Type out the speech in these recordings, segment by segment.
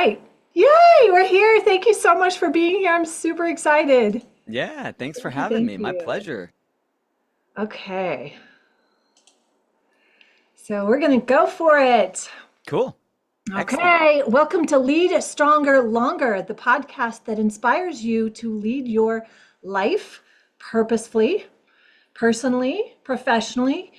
right. Yay, we're here. Thank you so much for being here. I'm super excited. Yeah, thanks for Thank you, having thank me. My you. pleasure. Okay, so we're going to go for it. Cool. Excellent. Okay, welcome to Lead Stronger Longer, the podcast that inspires you to lead your life purposefully, personally, professionally,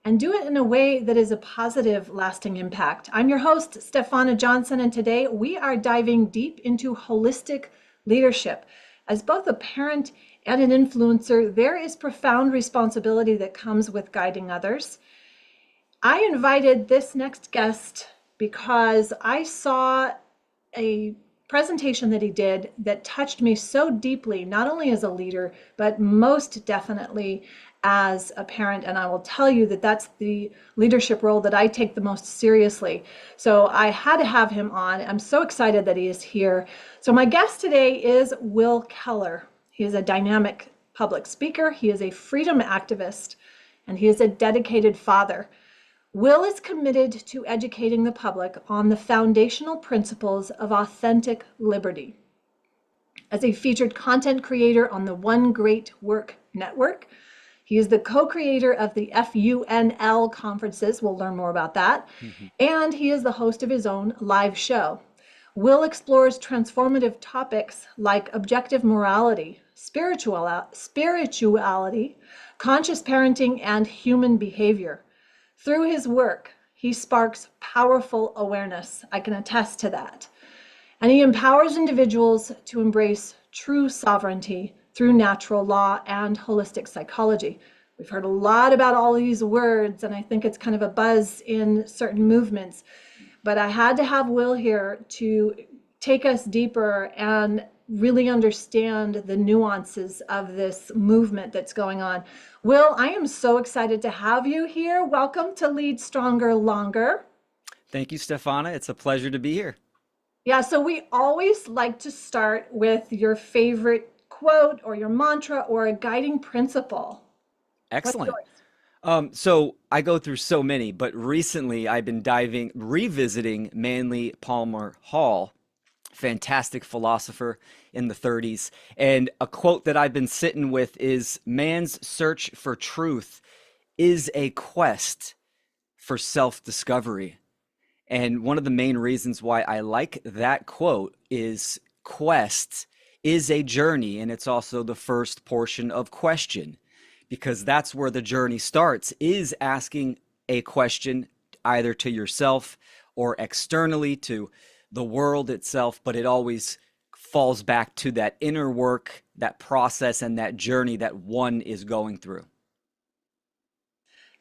and do it in a way that is a positive, lasting impact. I'm your host, Stefana Johnson, and today we are diving deep into holistic leadership. As both a parent and an influencer, there is profound responsibility that comes with guiding others. I invited this next guest because I saw a presentation that he did that touched me so deeply, not only as a leader, but most definitely as a parent. And I will tell you that that's the leadership role that I take the most seriously. So I had to have him on. I'm so excited that he is here. So my guest today is Will Keller. He is a dynamic public speaker, he is a freedom activist, and he is a dedicated father. Will is committed to educating the public on the foundational principles of authentic liberty. As a featured content creator on the One Great Work Network, he is the co-creator of the FUNL conferences. We'll learn more about that. Mhm. And he is the host of his own live show. Will explores transformative topics like objective morality, spirituality, conscious parenting, and human behavior. Through his work, he sparks powerful awareness. I can attest to that. And he empowers individuals to embrace true sovereignty through natural law and holistic psychology. We've heard a lot about all these words, and I think it's kind of a buzz in certain movements. But I had to have Will here to take us deeper and really understand the nuances of this movement that's going on. Will, I am so excited to have you here. Welcome to Lead Stronger Longer. Thank you, Stefana. It's a pleasure to be here. Yeah, so we always like to start with your favorite quote or your mantra or a guiding principle. What's Excellent. yours? So I go through so many, but recently I've been revisiting Manly Palmer Hall, fantastic philosopher in the 30s. And a quote that I've been sitting with is man's search for truth is a quest for self-discovery. And one of the main reasons why I like that quote is quest is a journey, and it's also the first portion of question, because that's where the journey starts, is asking a question either to yourself or externally to the world itself, but it always falls back to that inner work, that process, and that journey that one is going through.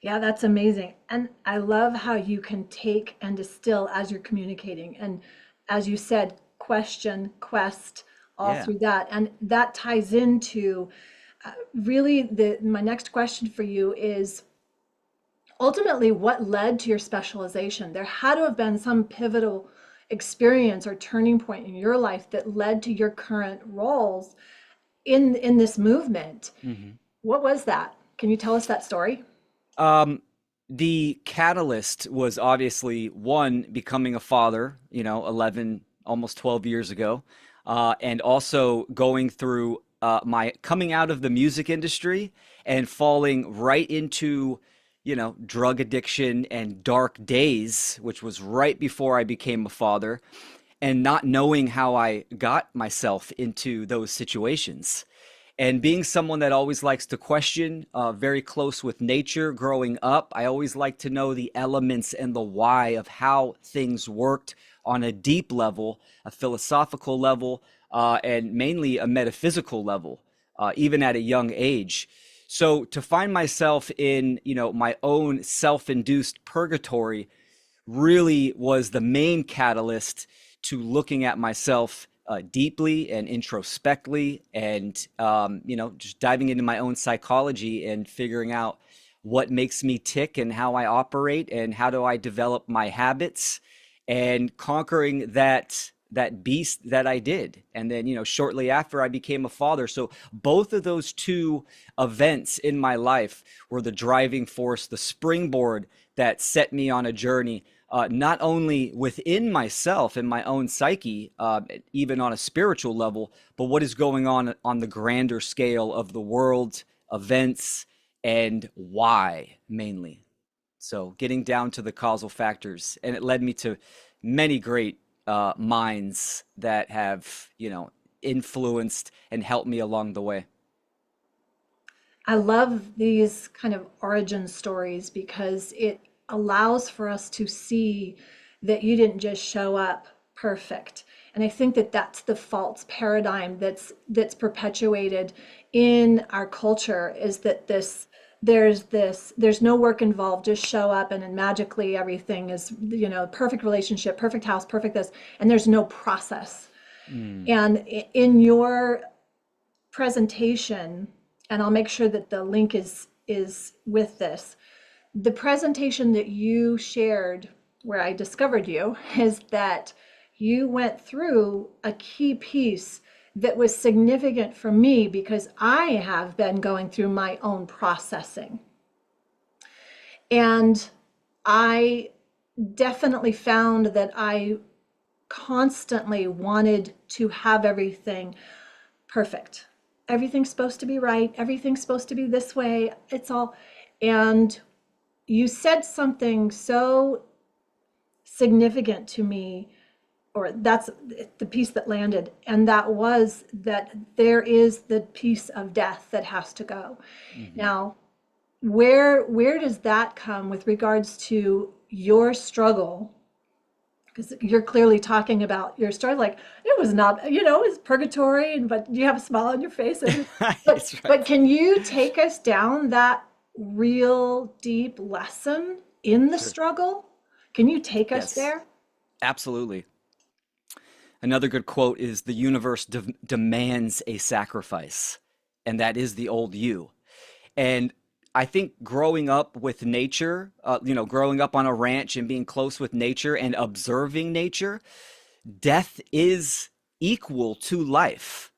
Yeah, that's amazing. And I love how you can take and distill as you're communicating. And as you said, question, quest, all Yeah. through that. And that ties into really my next question for you is ultimately what led to your specialization? There had to have been some pivotal experience or turning point in your life that led to your current roles in this movement. Mhm. What was that? Can you tell us that story? Um, the catalyst was obviously one, becoming a father, 11, almost 12 years ago, and also going through my coming out of the music industry and falling right into, drug addiction and dark days, which was right before I became a father, and not knowing how I got myself into those situations. And being someone that always likes to question, very close with nature growing up, I always like to know the elements and the why of how things worked on a deep level, a philosophical level, and mainly a metaphysical level, even at a young age. So to find myself in, my own self-induced purgatory really was the main catalyst to looking at myself deeply and introspectively, and just diving into my own psychology and figuring out what makes me tick and how I operate and how do I develop my habits and conquering that beast that I did. And then, shortly after I became a father. So both of those two events in my life were the driving force, the springboard that set me on a journey not only within myself and my own psyche, even on a spiritual level, but what is going on the grander scale of the world, events, and why mainly. So getting down to the causal factors, and it led me to many great minds that have, influenced and helped me along the way. I love these kind of origin stories because it allows for us to see that you didn't just show up perfect. And I think that that's the false paradigm that's perpetuated in our culture, is that there's no work involved, just show up and then magically everything is, perfect relationship, perfect house, perfect this, and there's no process. Mm. And in your presentation, and I'll make sure that the link is with this. The presentation that you shared where I discovered you is that you went through a key piece that was significant for me because I have been going through my own processing. And I definitely found that I constantly wanted to have everything perfect. Everything's supposed to be right. Everything's supposed to be this way. It's all. And you said something so significant to me, or that's the piece that landed. And that was that there is the piece of death that has to go. Hmm. Now, where does that come with regards to your struggle? Because you're clearly talking about your story, like it was not, it was purgatory, and but you have a smile on your face. And but That's but right. can you take us down that real deep lesson in the Sure. struggle? Can you take us Yes, there? absolutely. Another good quote is the universe demands a sacrifice, and that is the old you. And I think growing up with nature, growing up on a ranch and being close with nature and observing nature, death is equal to life,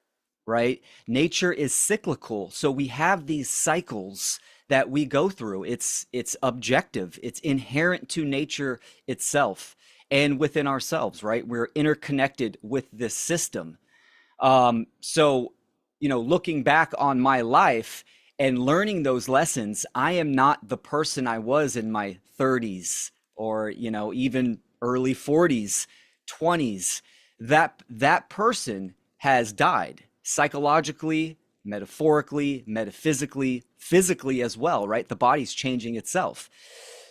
right? Nature is cyclical. So we have these cycles that we go through. It's objective. It's inherent to nature itself and within ourselves, right? We're interconnected with this system. So, looking back on my life and learning those lessons, I am not the person I was in my 30s or, even early 40s, 20s. That person has died psychologically, metaphorically, metaphysically, physically as well, right? The body's changing itself.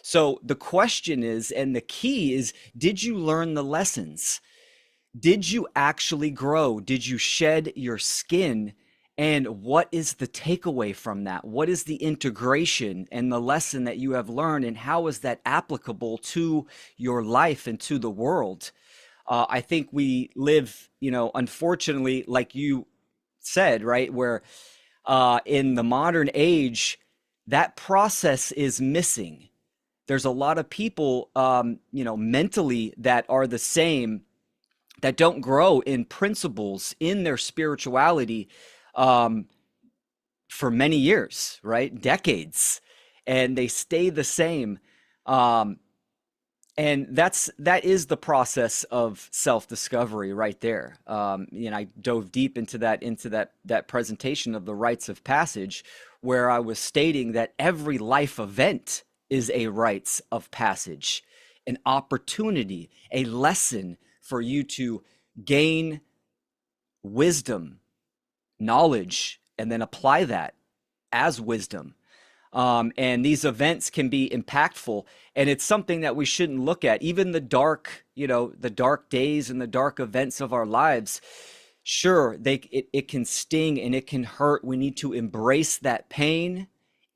So the question is, and the key is, did you learn the lessons? Did you actually grow? Did you shed your skin? And what is the takeaway from that? What is the integration and the lesson that you have learned? And how is that applicable to your life and to the world? I think we live, unfortunately, like you said, right, where in the modern age, that process is missing. There's a lot of people, mentally that are the same, that don't grow in principles in their spirituality um, for many years, right? Decades, and they stay the same. Um, and that is the process of self-discovery right there. I dove deep into that presentation of the rites of passage, where I was stating that every life event is a rites of passage, an opportunity, a lesson for you to gain wisdom, knowledge, and then apply that as wisdom. And these events can be impactful, and it's something that we shouldn't look at. Even the dark days and the dark events of our lives, sure, it can sting and it can hurt. We need to embrace that pain,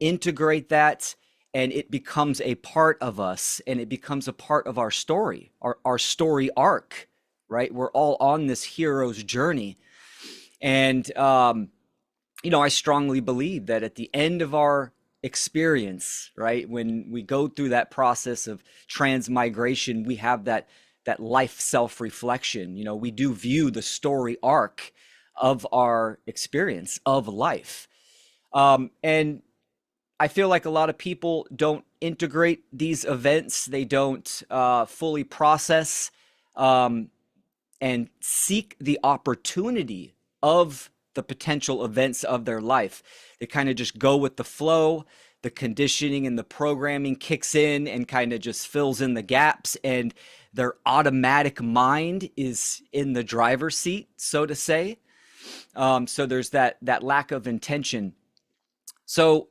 integrate that, and it becomes a part of us, and it becomes a part of our story, our story arc, right? We're all on this hero's journey. And I strongly believe that at the end of our experience, right, when we go through that process of transmigration, we have that life self-reflection. We do view the story arc of our experience of life. And I feel like a lot of people don't integrate these events. They don't fully process um, and seek the opportunity of the potential events of their life. They kind of just go with the flow. The conditioning and the programming kicks in and kind of just fills in the gaps, and their automatic mind is in the driver's seat, so to say. So there's that lack of intention. So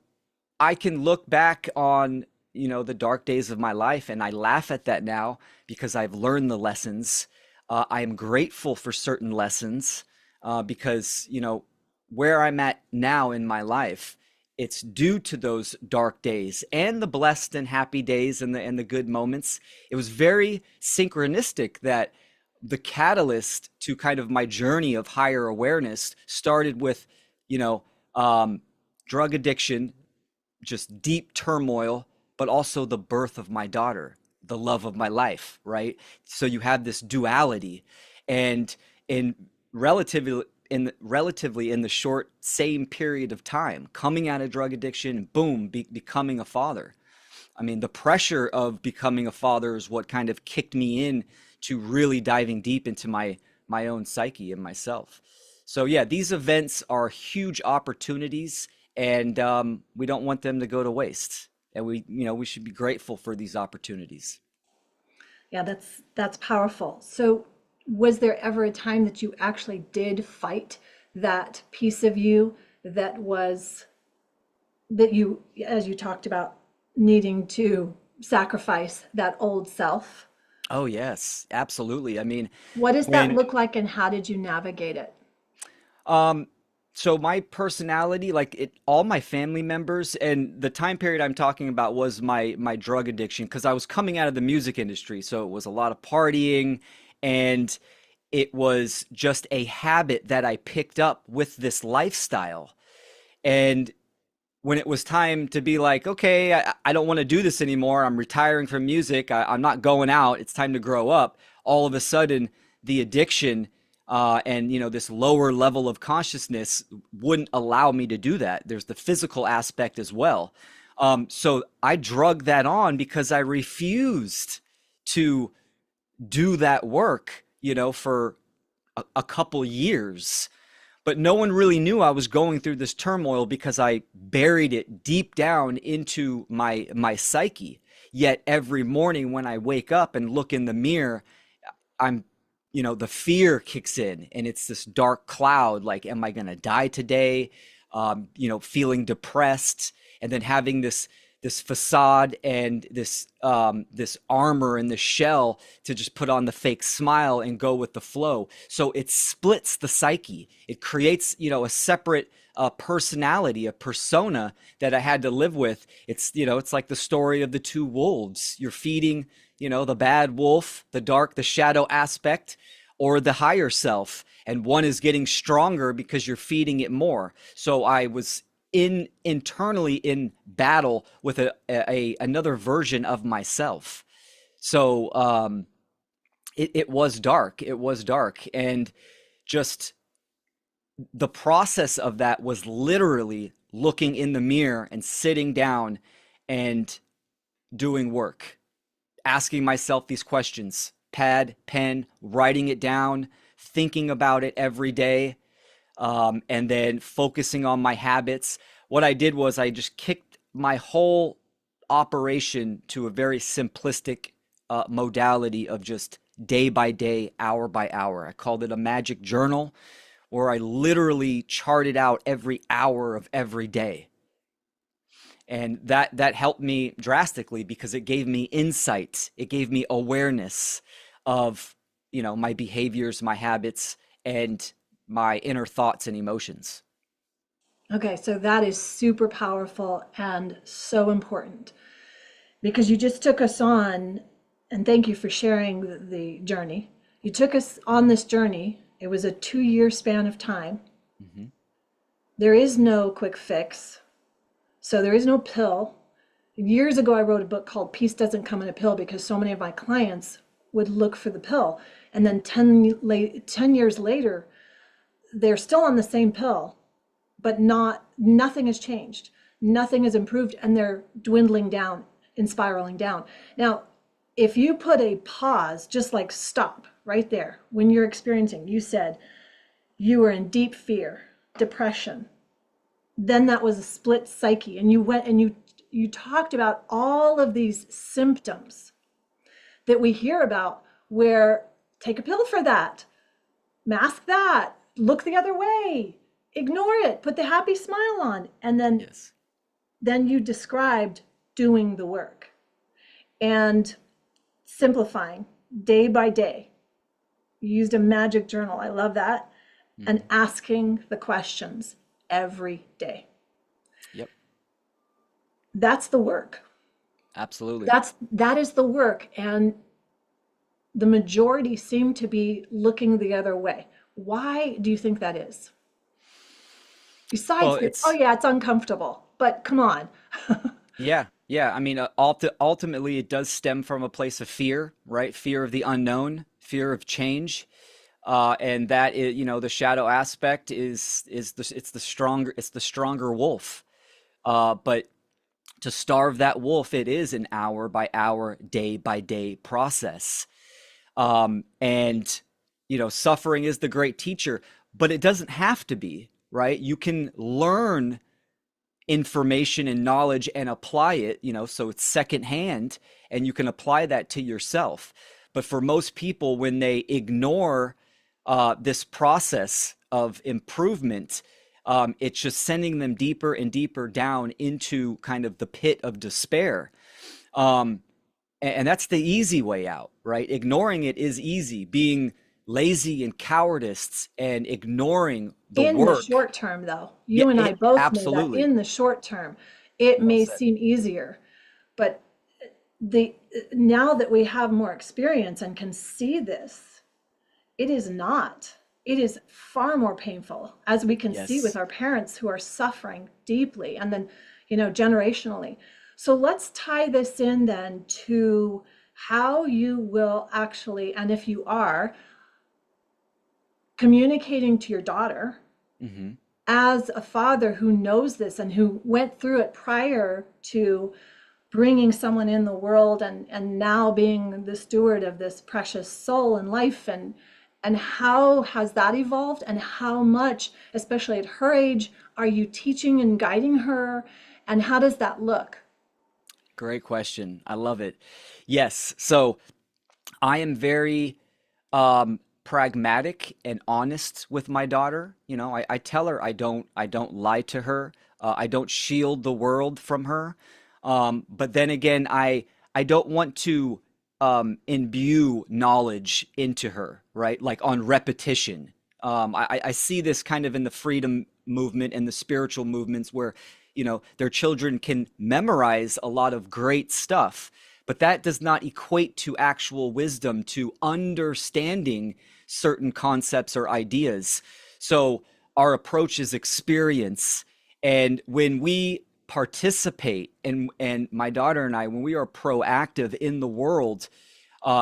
I can look back on, the dark days of my life, and I laugh at that now because I've learned the lessons. I am grateful for certain lessons because, where I'm at now in my life, it's due to those dark days and the blessed and happy days and the good moments. It was very synchronistic that the catalyst to kind of my journey of higher awareness started with, you know, um, drug addiction, just deep turmoil, but also the birth of my daughter, the love of my life, right? So you have this duality, and in relatively in the short same period of time, coming out of drug addiction, boom, becoming a father. I mean, the pressure of becoming a father is what kind of kicked me in to really diving deep into my own psyche and myself. So yeah, these events are huge opportunities, and we don't want them to go to waste. And we should be grateful for these opportunities. Yeah, that's powerful. So, was there ever a time that you actually did fight that piece of you that was that you, as you talked about, needing to sacrifice that old self? Oh yes, absolutely. I mean, What does that when look like, and how did you navigate it? Um, so my personality, like all my family members, and the time period I'm talking about was my drug addiction because I was coming out of the music industry, so it was a lot of partying, and it was just a habit that I picked up with this lifestyle. And when it was time to be like, okay, I don't want to do this anymore. I'm retiring from music. I'm not going out. It's time to grow up. All of a sudden, the addiction and this lower level of consciousness wouldn't allow me to do that. There's the physical aspect as well. So I drug that on because I refused to do that work, for a couple years, but no one really knew I was going through this turmoil because I buried it deep down into my psyche. Yet every morning when I wake up and look in the mirror, I'm the fear kicks in, and it's this dark cloud, like, am I going to die today? Feeling depressed, and then having this facade and this armor and this shell to just put on the fake smile and go with the flow. So it splits the psyche. It creates, a separate personality, a persona that I had to live with. It's like the story of the two wolves. You're feeding, the bad wolf, the dark, the shadow aspect, or the higher self. And one is getting stronger because you're feeding it more. So I was internally in battle with another version of myself. So it was dark. It was dark. And just the process of that was literally looking in the mirror and sitting down and doing work, asking myself these questions, pad, pen, writing it down, thinking about it every day, and then focusing on my habits. What I did was I just kicked my whole operation to a very simplistic modality of just day by day, hour by hour. I called it a magic journal, where I literally charted out every hour of every day. And that helped me drastically because it gave me insight. It gave me awareness of, my behaviors, my habits, and my inner thoughts and emotions. Okay, so that is super powerful and so important because you just took us on, and thank you for sharing the journey. You took us on this journey. It was a 2-year span of time. Mm-hmm. There is no quick fix. So there is no pill. Years ago, I wrote a book called Peace Doesn't Come in a Pill because so many of my clients would look for the pill. And then 10 years later, they're still on the same pill, but nothing has changed. nothing has improved, and they're dwindling down and spiraling down. Now, if you put a pause, just like stop right there, when you're experiencing, you said you were in deep fear, depression, then that was a split psyche, and you went and you talked about all of these symptoms that we hear about, where take a pill for that, mask that, look the other way, ignore it, put the happy smile on, and Yes. then you described doing the work and simplifying day by day. You used a magic journal. I love that. And Hmm. asking the questions every day. Yep. That's the work. Absolutely. That is the work. And the majority seem to be looking the other way. Why do you think that is? Well, Besides that, oh it's yeah, it's uncomfortable, but come on. yeah, yeah. I mean, ultimately, it does stem from a place of fear, right? Fear of the unknown, fear of change, and that is, the shadow aspect is it's the stronger wolf. But to starve that wolf, it is an hour by hour, day by day process. And suffering is the great teacher, but it doesn't have to be, right? You can learn information and knowledge and apply it, so it's secondhand and you can apply that to yourself. But for most people, when they ignore this process of improvement, it's just sending them deeper and deeper down into kind of the pit of despair. Um, and that's the easy way out, right? Ignoring it is easy. Being lazy and cowardice and ignoring the In the work. short term, though, Yeah, you and I both know that absolutely. in the short term, it Well may said. seem easier, but the now that we have more experience and can see this, it is not. It is far more painful, as we can see with Yes. our parents who are suffering deeply, and then, generationally. So let's tie this in then to how you will actually, and if you are communicating to your daughter Hmm. as a father who knows this and who went through it prior to bringing someone in the world, and now being the steward of this precious soul and life, and how has that evolved, and how much, especially at her age, are you teaching and guiding her, and how does that look? Great question. I love it. Yes. So I am very pragmatic and honest with my daughter. I tell her I don't lie to her. I don't shield the world from her. But then again, I don't want to imbue knowledge into her, right? Like on repetition. I see this kind of in the freedom movement and the spiritual movements where, their children can memorize a lot of great stuff, but that does not equate to actual wisdom, to understanding certain concepts or ideas. So our approach is experience. And when we participate, and my daughter and I, when we are proactive in the world,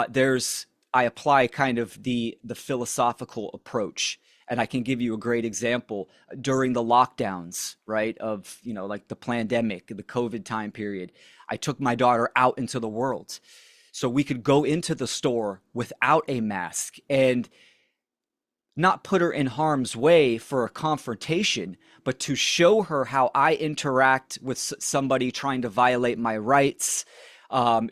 there's I apply kind of the philosophical approach. And I can give you a great example during the lockdowns, right? Of, like the pandemic, the COVID time period. I took my daughter out into the world so we could go into the store without a mask and not put her in harm's way for a confrontation, but to show her how I interact with somebody trying to violate my rights,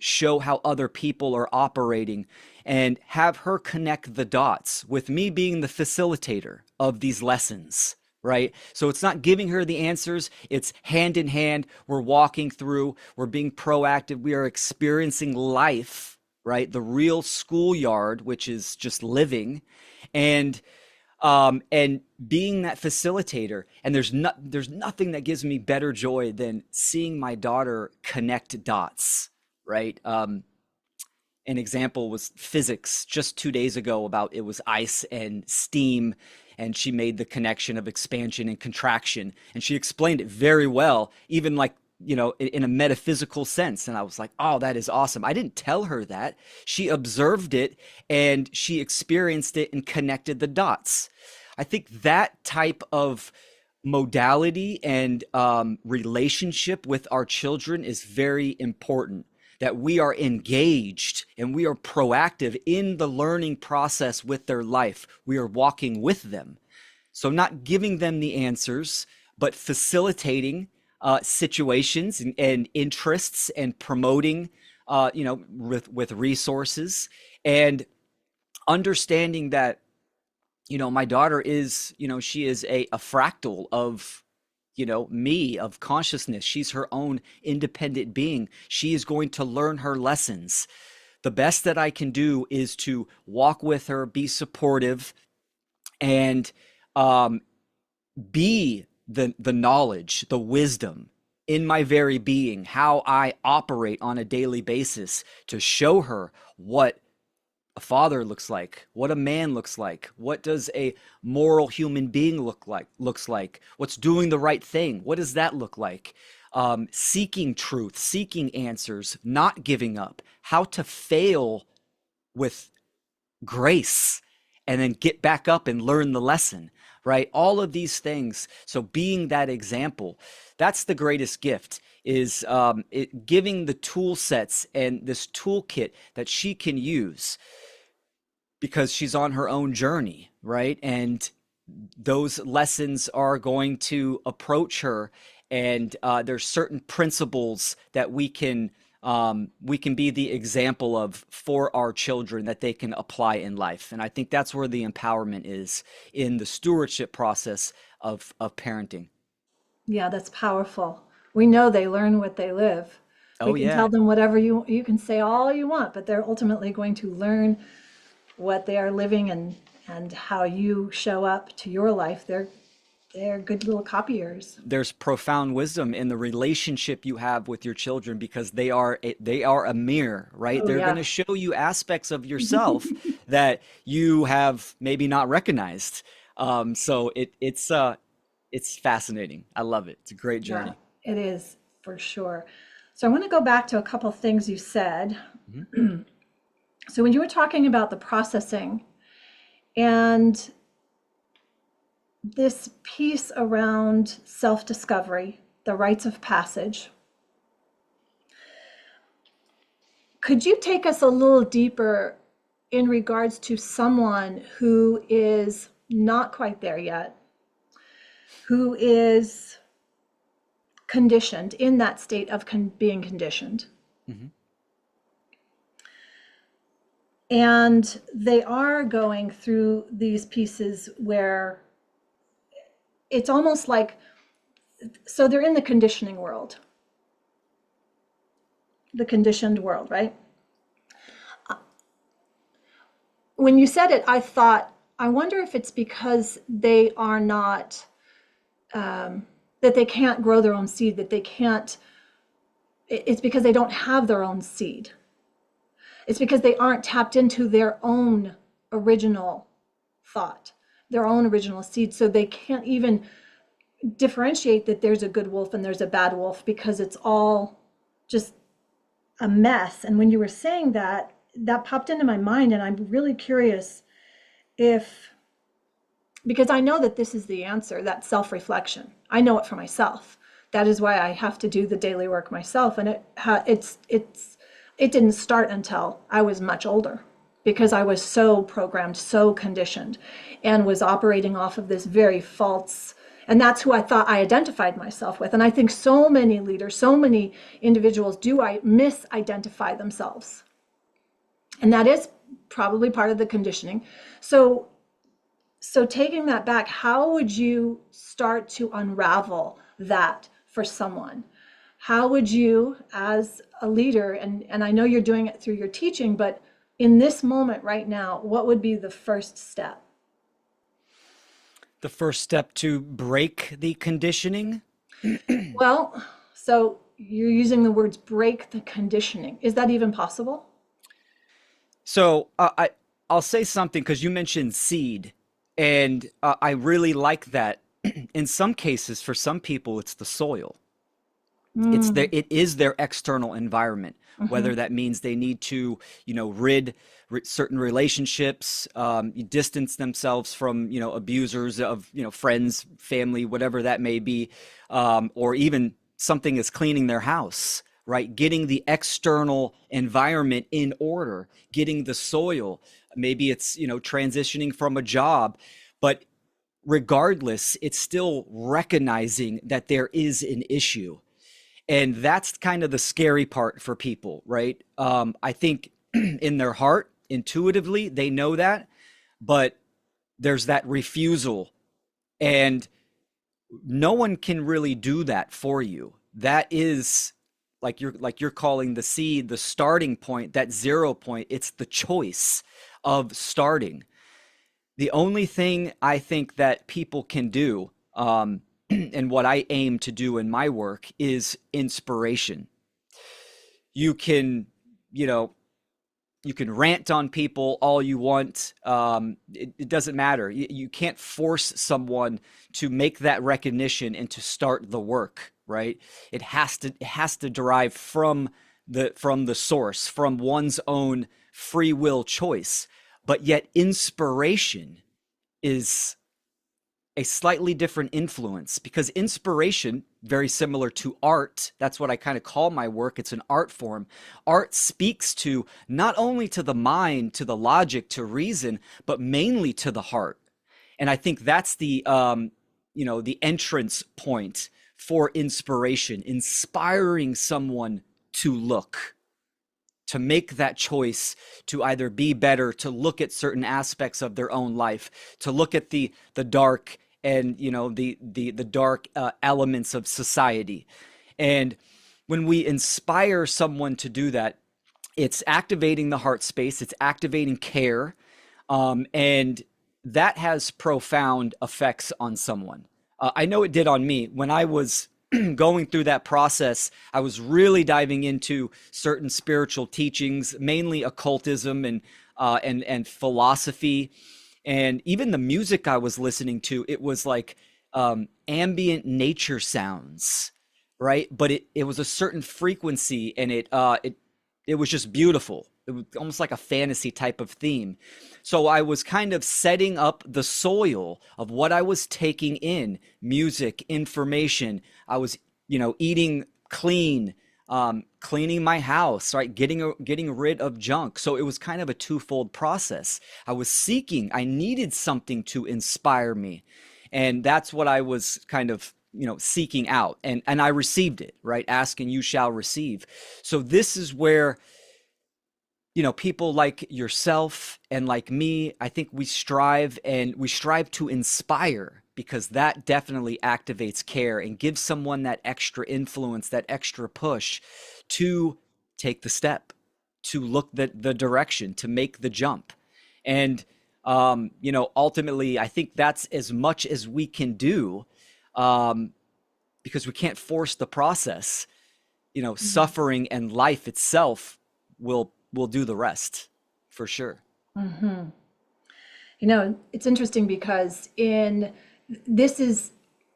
show how other people are operating, and have her connect the dots with me being the facilitator of these lessons. Right. So it's not giving her the answers. It's hand in hand. We're walking through, we're being proactive. We are experiencing life, right? The real schoolyard, which is just living. And being that facilitator. And there's nothing that gives me better joy than seeing my daughter connect dots, right? An example was physics just 2 days ago, about it was ice and steam, and she made the connection of expansion and contraction, and she explained it very well, even like, in a metaphysical sense. And I was like, oh, that is awesome. I didn't tell her that. She observed it and she experienced it and connected the dots. I think that type of modality and relationship with our children is very important. That we are engaged and we are proactive in the learning process with their life. We are walking with them. So, not giving them the answers, but facilitating situations and interests and promoting, with resources and understanding that my daughter is, she is a fractal of, me, of consciousness. She's her own independent being. She is going to learn her lessons. The best that I can do is to walk with her, be supportive, and um, be the knowledge, the wisdom in my very being, how I operate on a daily basis to show her what a father looks like, what a man looks like, what does a moral human being looks like, what's doing the right thing, what does that look like? Seeking truth, seeking answers, not giving up, how to fail with grace and then get back up and learn the lesson, right? All of these things. So being that example, that's the greatest gift, is giving the tool sets and this toolkit that she can use because she's on her own journey, right? And those lessons are going to approach her, and there's certain principles that we can be the example of for our children that they can apply in life. And I think that's where the empowerment is in the stewardship process of parenting. Yeah, that's powerful. We know they learn what they live. We Oh can tell yeah. them whatever you can say all you want, but they're ultimately going to learn what they are living, and how you show up to your life. They're good little copiers. There's profound wisdom in the relationship you have with your children because they are a mirror, right? Oh They're going yeah. to show you aspects of yourself that you have maybe not recognized. So it's fascinating. I love it. It's a great Yeah, journey. it is for sure. So I want to go back to a couple things you said. Mhm. So when you were talking about the processing and this piece around self-discovery, the rites of passage, could you take us a little deeper in regards to someone who is not quite there yet, who is conditioned in that state of being conditioned? Mhm. And they are going through these pieces where it's almost like, so they're in the conditioning world, the conditioned world, right? When you said it, I thought, I wonder if it's because they are not, that they can't grow their own seed, that they can't, it's because they don't have their own seed. It's because they aren't tapped into their own original thought, their own original seed. So they can't even differentiate that there's a good wolf and there's a bad wolf, because it's all just a mess. And when you were saying that, that popped into my mind, and I'm really curious if, because I know that this is the answer, that self-reflection. I know it for myself. That is why I have to do the daily work myself, and it didn't start until I was much older, because I was so programmed, so conditioned, and was operating off of this very false. And that's who I thought I identified myself with. And I think so many leaders, so many individuals do misidentify themselves. And that is probably part of the conditioning. So taking that back, how would you start to unravel that for someone? How would you, as a leader, and I know you're doing it through your teaching, but in this moment right now, what would be the first step? The first step to break the conditioning. Well, so you're using the words break the conditioning. Is that even possible? So I'll say something because you mentioned seed, and I really like that. In some cases, for some people, it's the soil. It is their external environment, Mm-hmm. whether that means they need to, rid certain relationships, distance themselves from, abusers of, friends, family, whatever that may be, or even something as cleaning their house, right? Getting the external environment in order, getting the soil. Maybe it's, transitioning from a job, but regardless, it's still recognizing that there is an issue. And that's kind of the scary part for people, right? I think in their heart, intuitively, they know that, but there's that refusal. And no one can really do that for you. That is like you're calling the seed, the starting point, that 0 point. It's the choice of starting. The only thing I think that people can do, and what I aim to do in my work, is inspiration. You can, you know, you can rant on people all you want. It doesn't matter. You can't force someone to make that recognition and to start the work, right? It has to derive from the source, from one's own free will choice. But yet inspiration is a slightly different influence, because inspiration, very similar to art, that's what I kind of call my work. It's an art form. Art speaks to not only to the mind, to the logic, to reason, but mainly to the heart. And I think that's the entrance point for inspiration, inspiring someone to look, to make that choice, to either be better, to look at certain aspects of their own life, to look at the dark, and the dark elements of society. And when we inspire someone to do that, it's activating the heart space, it's activating care, and that has profound effects on someone. I know it did on me when I was going through that process. I was really diving into certain spiritual teachings, mainly occultism and philosophy, and even the music I was listening to. It was like ambient nature sounds, right? But it was a certain frequency, and it was just beautiful. It was almost like a fantasy type of theme. So I was kind of setting up the soil of what I was taking in: music, information. I was, eating clean, cleaning my house, right? Getting rid of junk. So it was kind of a twofold process. I needed something to inspire me. And that's what I was kind of, seeking out. And I received it, right? Ask and you shall receive. So this is where, people like yourself and like me, I think we strive to inspire, because that definitely activates care and gives someone that extra influence, that extra push to take the step, to look the direction, to make the jump. And, ultimately, I think that's as much as we can do, um, because we can't force the process. Suffering and life itself will do the rest, for sure. Mm-hmm. It's interesting because in this is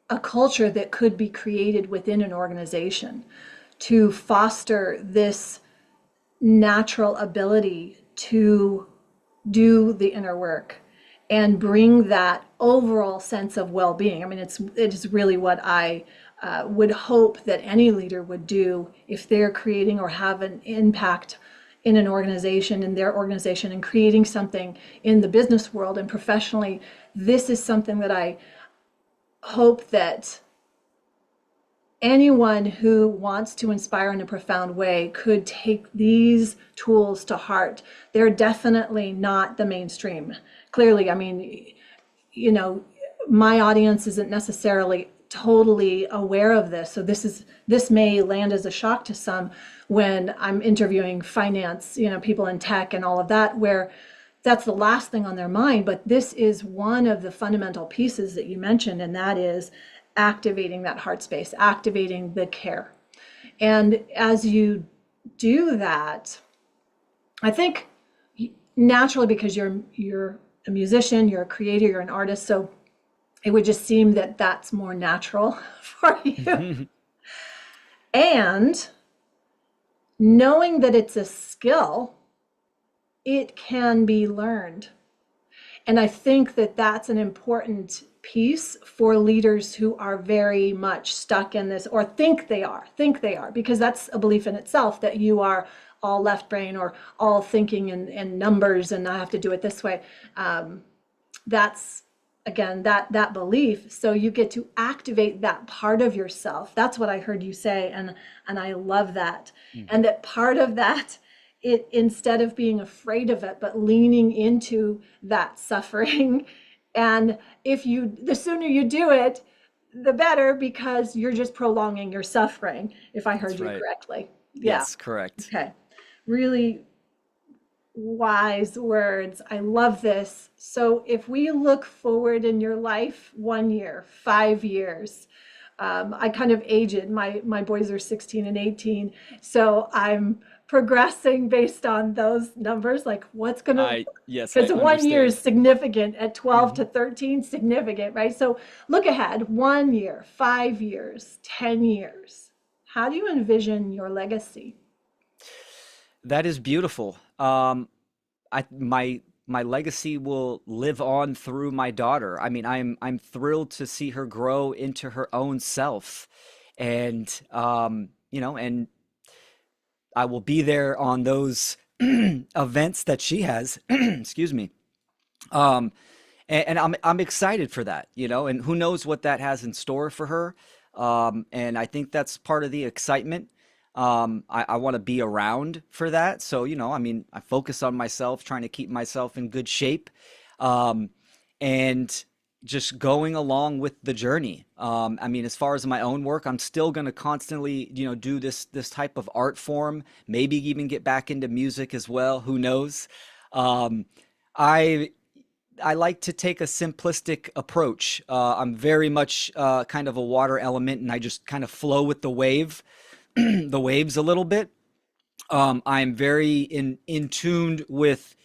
a culture that could be created within an organization to foster this natural ability to do the inner work and bring that overall sense of well-being. I mean, it is really what I would hope that any leader would do if they're creating or have an impact in an organization, in their organization, and creating something in the business world and professionally. This is something that I hope that anyone who wants to inspire in a profound way could take these tools to heart. They're definitely not the mainstream. Clearly, I mean, my audience isn't necessarily totally aware of this. So this may land as a shock to some when I'm interviewing finance, people in tech and all of that, where that's the last thing on their mind. But this is one of the fundamental pieces that you mentioned, and that is activating that heart space, activating the care. And as you do that, I think naturally, because you're a musician, you're a creator, you're an artist, so it would just seem that that's more natural for you. And knowing that it's a skill, it can be learned. And I think that that's an important piece for leaders who are very much stuck in this or think they are, because that's a belief in itself that you are all left brain or all thinking in numbers and I have to do it this way. That's again that belief. So you get to activate that part of yourself. That's what I heard you say, and I love that. Mhm. And that part of that, it instead of being afraid of it, but leaning into that suffering. And if you the sooner you do it, the better, because you're just prolonging your suffering, if I heard That's you right. correctly. Yeah. Yes, correct. Okay. Really wise words. I love this. So, if we look forward in your life 1 year, 5 years, I kind of age it. My boys are 16 and 18, so I'm progressing based on those numbers. Like, what's gonna Yes, I because 1 year understand. is significant at 12 Hmm. to 13, significant, right? So look ahead 1 year, 5 years, 10 years. How do you envision your legacy? That is beautiful. My legacy will live on through my daughter. I mean, I'm thrilled to see her grow into her own self, and and I will be there on those events that she has. Excuse me. Um, and I'm excited for that, and who knows what that has in store for her. And I think that's part of the excitement. I want to be around for that. So, I mean, I focus on myself, trying to keep myself in good shape, um, and just going along with the journey. I mean, as far as my own work, I'm still going to constantly, do this type of art form. Maybe even get back into music as well. Who knows? Um, I I like to take a simplistic approach. I'm very much kind of a water element, and I just kind of flow with the the waves a little bit. I'm very in tuned with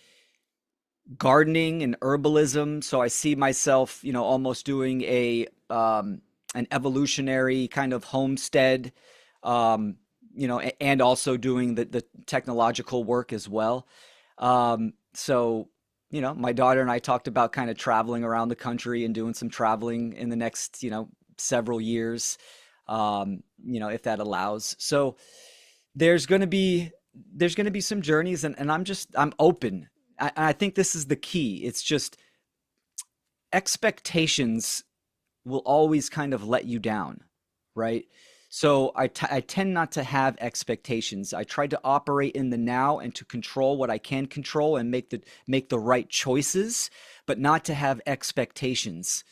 gardening and herbalism, so I see myself, almost doing a an evolutionary kind of homestead, um, and also doing the technological work as well. So, my daughter and I talked about kind of traveling around the country and doing some traveling in the next, several years, if that allows. So there's going to be some journeys, and I'm open. I think this is the key. It's just expectations will always kind of let you down, right? So I tend not to have expectations. I try to operate in the now and to control what I can control and make the right choices, but not to have expectations.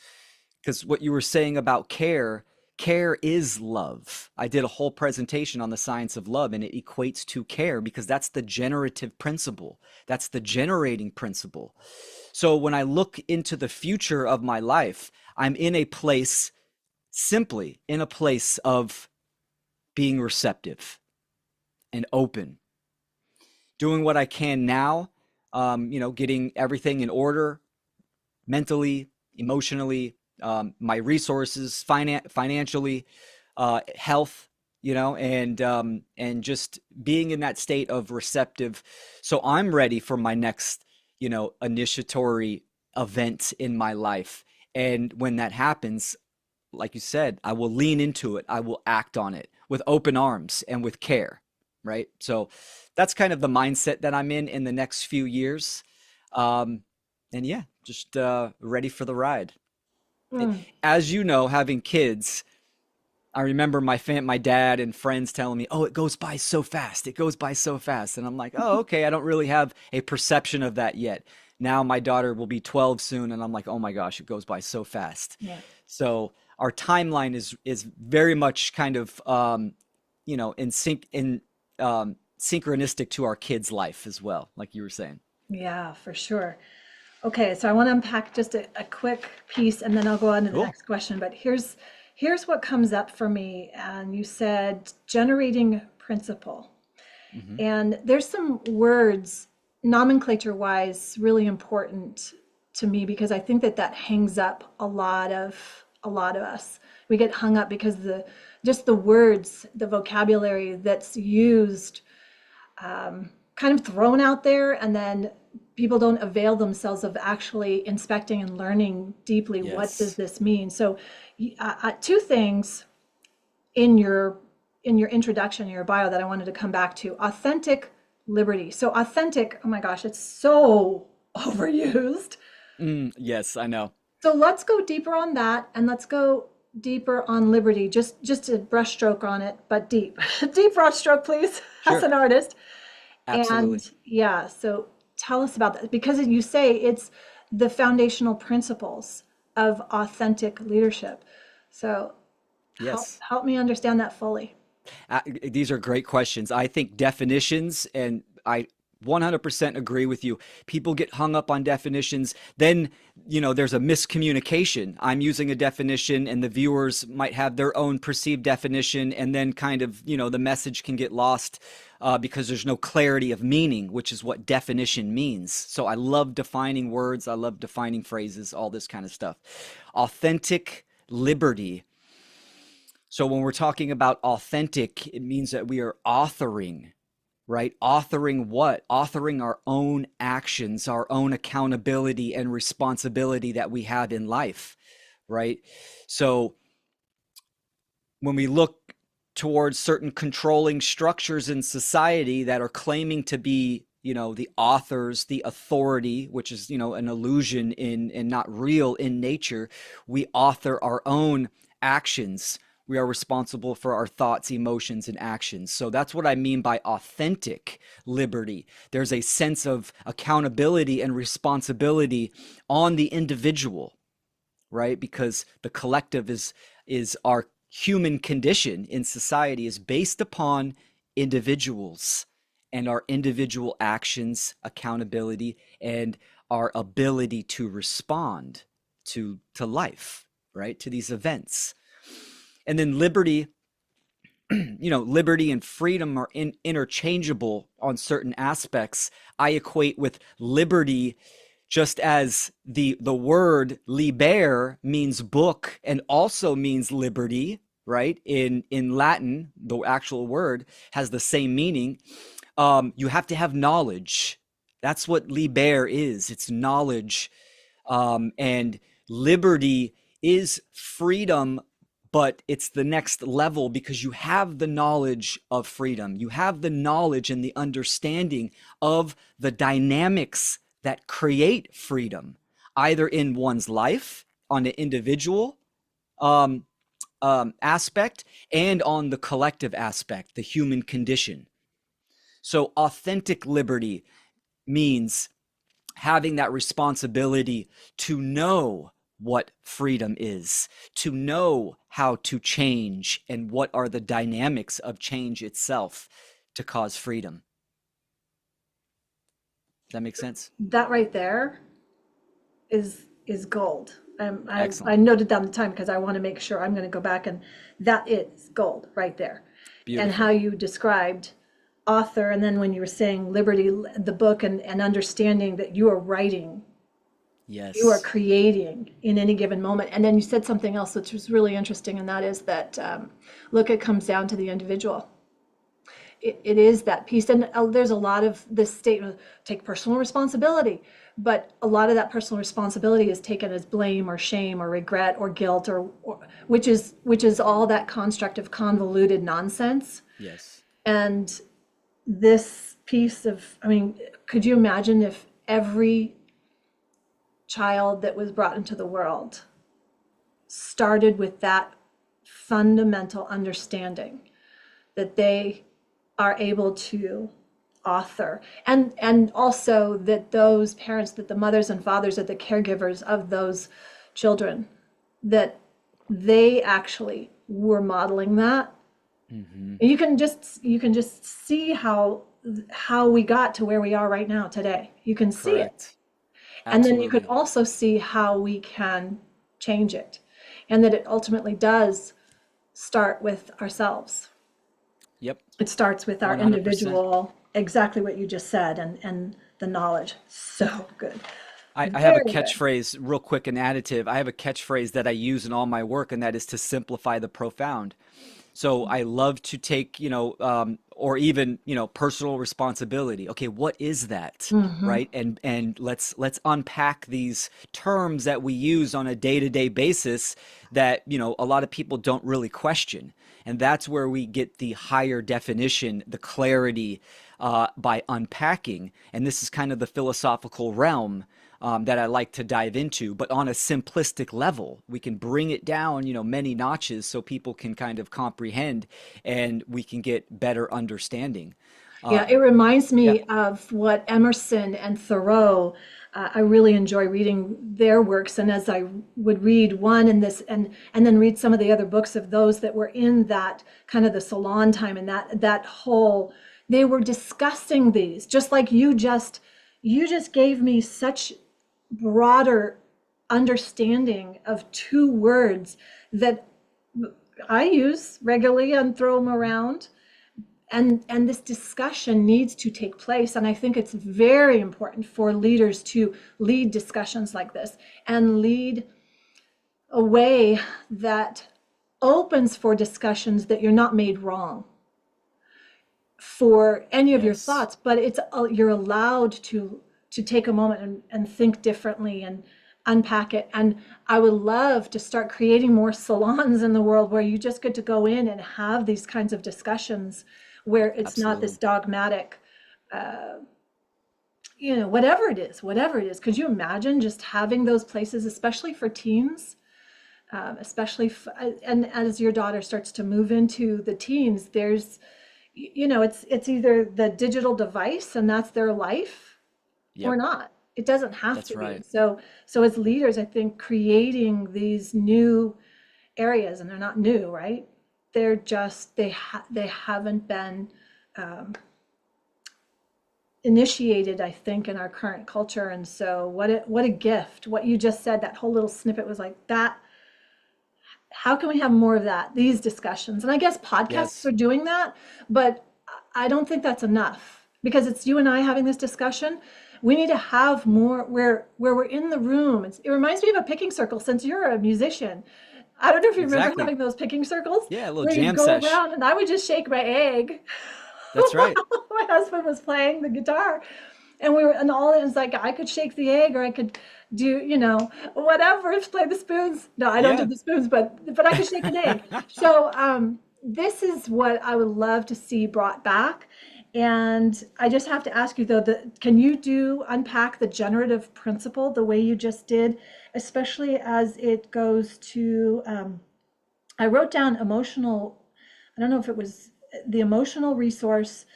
Because what you were saying about care is love. I did a whole presentation on the science of love, and it equates to care because that's the generative principle. That's the generating principle. So when I look into the future of my life, I'm simply in a place of being receptive and open, doing what I can now, getting everything in order mentally, emotionally, my resources, financially, health, and just being in that state of receptive. So I'm ready for my next, initiatory event in my life. And when that happens, like you said, I will lean into it. I will act on it with open arms and with care, right? So that's kind of the mindset that I'm in the next few years. Um, and yeah, just ready for the ride. Mm. As you know, having kids, I remember my dad and friends telling me, "Oh, it goes by so fast. It goes by so fast." And I'm like, "Oh, okay. I don't really have a perception of that yet." Now my daughter will be 12 soon, and I'm like, "Oh my gosh, it goes by so fast." Yeah. So our timeline is very much kind of in synchronistic to our kids' life as well, like you were saying. Yeah, for sure. Okay, so I want to unpack just a quick piece and then I'll go on to the Cool. next question. But here's what comes up for me. And you said generating principle. Hmm. And there's some words, nomenclature wise, really important to me because I think that hangs up a lot of us. We get hung up because just the words, the vocabulary that's used, kind of thrown out there, and then people don't avail themselves of actually inspecting and learning deeply, what does Yes. this mean? So two things in your introduction, your bio, that I wanted to come back to: authentic liberty. So authentic, oh my gosh, it's so overused. Yes, I know. So let's go deeper on that, and let's go deeper on liberty. Just a brushstroke on it, but deep. Deep brushstroke, please, as Sure. an artist. And Absolutely. yeah, so tell us about that, because you say it's the foundational principles of authentic leadership. So Yes. help me understand that fully. These are great questions. I think definitions, and I 100% agree with you. People get hung up on definitions. Then, there's a miscommunication. I'm using a definition, and the viewers might have their own perceived definition. And then, kind of, the message can get lost because there's no clarity of meaning, which is what definition means. So I love defining words, I love defining phrases, all this kind of stuff. Authentic liberty. So when we're talking about authentic, it means that we are authoring, right? Authoring what? Authoring our own actions, our own accountability and responsibility that we have in life, right? So when we look towards certain controlling structures in society that are claiming to be, the authors, the authority, which is, an illusion in and not real in nature, we author our own actions. We are responsible for our thoughts, emotions, and actions. So that's what I mean by authentic liberty. There's a sense of accountability and responsibility on the individual, right? Because the collective is our human condition in society is based upon individuals and our individual actions, accountability, and our ability to respond to life, right? To these events. And then liberty, liberty and freedom are interchangeable on certain aspects. I equate with liberty just as the word liber means book and also means liberty, right? In Latin, the actual word has the same meaning. You have to have knowledge. That's what liber is. It's knowledge. And liberty is freedom, but it's the next level because you have the knowledge of freedom. You have the knowledge and the understanding of the dynamics that create freedom, either in one's life, on the individual um, aspect, and on the collective aspect, the human condition. So, authentic liberty means having that responsibility to know what freedom is, to know how to change and what are the dynamics of change itself to cause freedom. Does that make sense? That right there is gold. I Excellent. noted down the time because I want to make sure. I'm going to go back, and that is gold right there. And how Beautiful. you described author, and then when you were saying liberty, the book, and understanding that you are writing, you are Yes. creating in any given moment. And then you said something else which was really interesting, and that is that, look, it comes down to the individual. It is that piece. And there's a lot of this statement: take personal responsibility. But a lot of that personal responsibility is taken as blame or shame or regret or guilt, or which is all that construct of convoluted nonsense. Yes. And this piece of, I mean, could you imagine if every child that was brought into the world started with that fundamental understanding that they are able to author, and also that those parents, that the mothers and fathers, that the caregivers of those children, that they actually were modeling that. Hmm. You can just see how we got to where we are right now today. You can see it. Correct. And then you could Absolutely. also see how we can change it, and that it ultimately does start with ourselves. Yep. It starts with our 100%. individual, exactly what you just said, and the knowledge. So good. I have a Very good. catchphrase, real quick, an additive. I have a catchphrase that I use in all my work, and that is to simplify the profound. So I love to take, or even, personal responsibility. Okay, what is that? Hmm. Right? And let's unpack these terms that we use on a day-to-day basis that, a lot of people don't really question. And that's where we get the higher definition, the clarity, by unpacking. And this is kind of the philosophical realm that I like to dive into, but on a simplistic level. We can bring it down, many notches so people can kind of comprehend and we can get better understanding. Uh, Yeah, it reminds yeah, me of what Emerson and Thoreau. I really enjoy reading their works, and as I would read one and this, and then read some of the other books of those that were in that kind of the salon time and that whole, they were discussing these, just like you just gave me such broader understanding of two words that I use regularly and throw them around, and this discussion needs to take place, and I think it's very important for leaders to lead discussions like this and lead a way that opens for discussions, that you're not made wrong for any of your yes, thoughts, but it's you're allowed to take a moment and think differently and unpack it. And I would love to start creating more salons in the world where you just get to go in and have these kinds of discussions, where it's not this absolutely. dogmatic, whatever it is. Could you imagine just having those places, especially for teens? Especially and as your daughter starts to move into the teens, it's either the digital device and that's their life, or Yep, not. It doesn't have that's to be. right. So as leaders, I think creating these new areas, and they're not new, right? They're just they haven't been initiated, I think, in our current culture. And so what a gift. What you just said, that whole little snippet was like that. How can we have more of that, these discussions? And I guess podcasts Yes, are doing that, but I don't think that's enough, because it's you and I having this discussion. We need to have more where we're in the room. It reminds me of a picking circle, since you're a musician. I don't know if you remember exactly. having those picking circles Yeah, a little where you'd jam go sesh. around and I would just shake my egg That's right. while my husband was playing the guitar. And all it was like, I could shake the egg, or I could do, whatever, play the spoons. No, I don't do Yeah. the spoons, but I could shake an egg. So this is what I would love to see brought back. And I just have to ask you though, can you unpack the generative principle the way you just did, especially as it goes to, I wrote down emotional, I don't know if it was the emotional resource,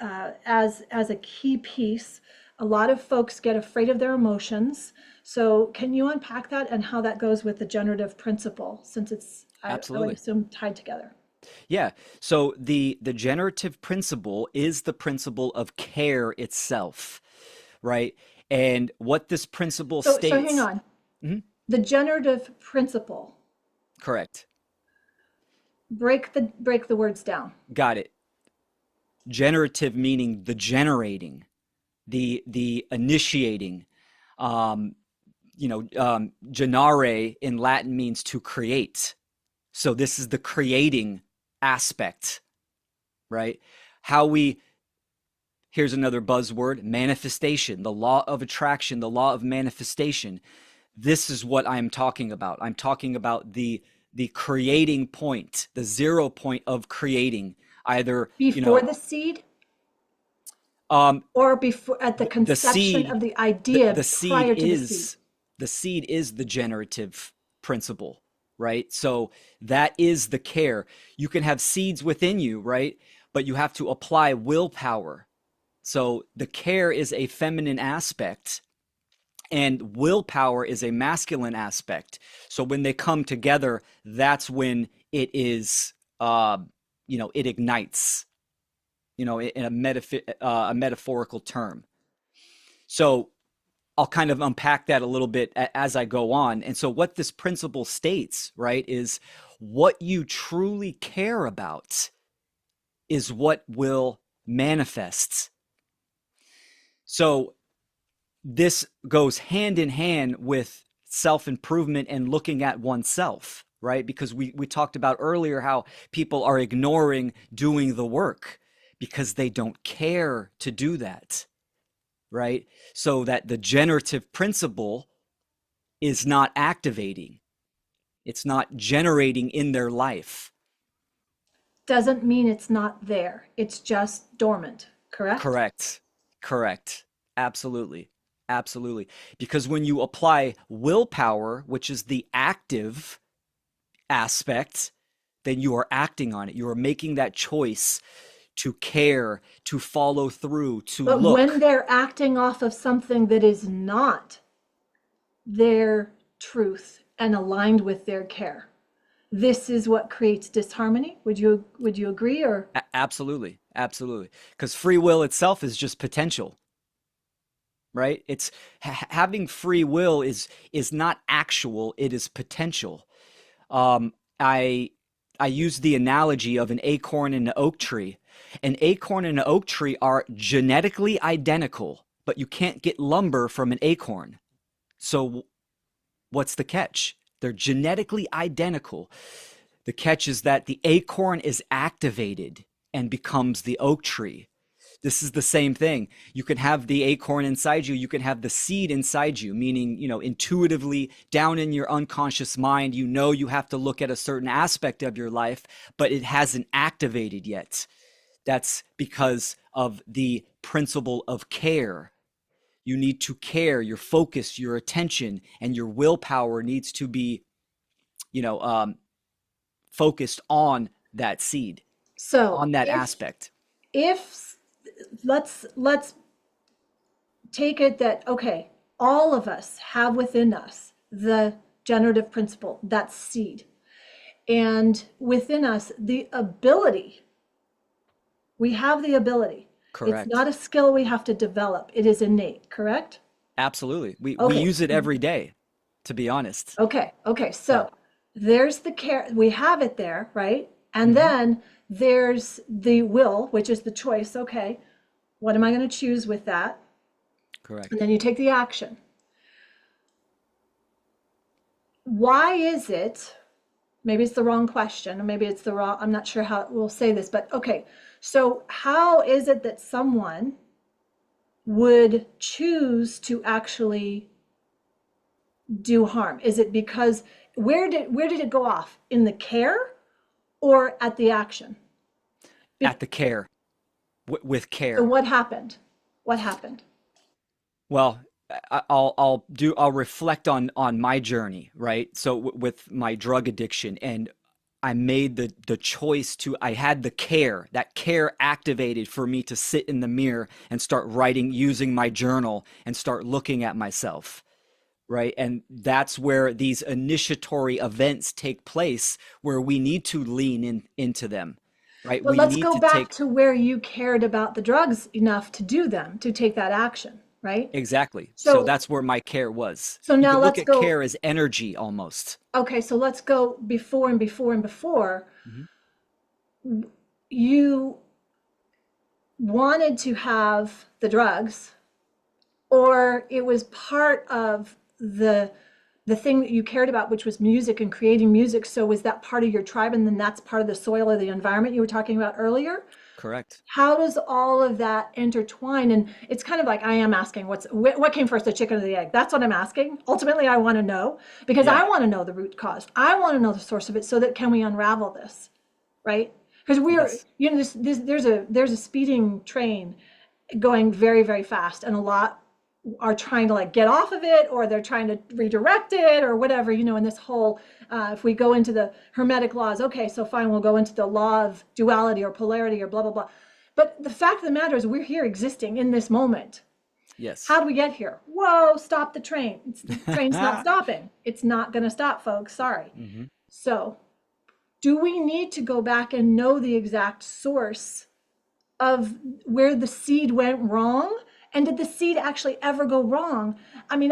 as a key piece. A lot of folks get afraid of their emotions. So can you unpack that and how that goes with the generative principle, since it's, I would Absolutely. assume, tied together? Yeah. So the generative principle is the principle of care itself, right? And what this principle So hang states, on. mhm, The generative principle. correct. Break the words down. Got it. Generative meaning the generating, the initiating. Um, Generare in Latin means to create. So this is the creating aspect, right? How we Here's another buzzword: manifestation, the law of attraction, the law of manifestation. This is what I'm talking about. I'm talking about the creating point, the 0 point of creating, either, Before the seed, um, or before, at the the conception seed, of the the, idea the seed prior to the seed. is the seed is the generative principle, right? So that is the care. You can have seeds within you, right? But you have to apply willpower. So the care is a feminine aspect and willpower is a masculine aspect. So when they come together, that's when it is, it ignites, in a metaphorical term. So I'll kind of unpack that a little bit as I go on. And so what this principle states, right, is what you truly care about is what will manifest. So this goes hand in hand with self improvement and looking at oneself, right? Because we talked about earlier how people are ignoring doing the work because they don't care to do that, right? So that the generative principle is not activating, it's not generating in their life. Doesn't mean it's not there. It's just dormant, correct? Correct. Correct. Absolutely. Absolutely. Because when you apply willpower, which is the active aspect, then you are acting on it. You are making that choice to care, to follow through, to But when look. they're acting off of something that is not their truth and aligned with their care, this is what creates disharmony. Would you agree or Absolutely. Absolutely. Because free will itself is just potential, right? It's having free will is not actual, it is potential. Um, I I use the analogy of an acorn and an oak tree. An acorn and an oak tree are genetically identical, but you can't get lumber from an acorn. So what's the catch? They're genetically identical. The catch is that the acorn is activated and becomes the oak tree. This is the same thing. You can have the acorn inside you, you can have the seed inside you, meaning, intuitively down in your unconscious mind, you have to look at a certain aspect of your life, but it hasn't activated yet. That's because of the principle of care. You need to care, your focus, your attention, and your willpower needs to be, you know, um, focused on that seed, so on that if aspect. if let's take it that, okay, all of us have within us the generative principle, that seed, and within us the ability, we have the ability. It's Correct. not a skill we have to develop, it is innate, correct? Absolutely. We Okay, use it every day, to be honest. okay, Yeah. so there's the care, we have it there, right? And Hmm. then there's the will, which is the choice. Okay, what am I going to choose with that? And Correct. then you take the action. Why is it, maybe it's the wrong question, or maybe it's the wrong, I'm not sure how we'll say this, but okay. So how is it that someone would choose to actually do harm? Is it because where did it go off? In the care or at the action? At Be- the care, with so care. what happened? What happened? Well, I'll reflect on my journey, right? So with my drug addiction, and I made the choice to, I had the care, that care activated for me to sit in the mirror and start writing, using my journal and start looking at myself, right? And that's where these initiatory events take place, where we need to lean into them, right? But We let's need go to back take. to where you cared about the drugs enough to do them, to take that action, right? Exactly. So So that's where my care was. so You now could look let's at go, care as energy almost. okay, so let's go before and before and before. Mhm. You wanted to have the drugs, or it was part of the thing that you cared about, which was music and creating music. So was that part of your tribe, and then that's part of the soil or the environment you were talking about earlier? Correct. How does all of that intertwine? And it's kind of like I am asking, what came first, the chicken or the egg? That's what I'm asking. Ultimately, I want to know, because Yeah. I want to know the root cause. I want to know the source of it, so that can we unravel this, right? Because we're, Yes. there's a speeding train going very, very fast, and a lot are trying to like get off of it, or they're trying to redirect it, or whatever, in this whole, if we go into the hermetic laws, okay, so fine, we'll go into the law of duality or polarity or blah blah blah. But the fact of the matter is, we're here existing in this moment. How Yes. do we get here? Whoa, stop the train. The train's not stopping. It's not going to stop, folks, sorry. Hmm. So do we need to go back and know the exact source of where the seed went wrong? And did the seed actually ever go wrong? I mean,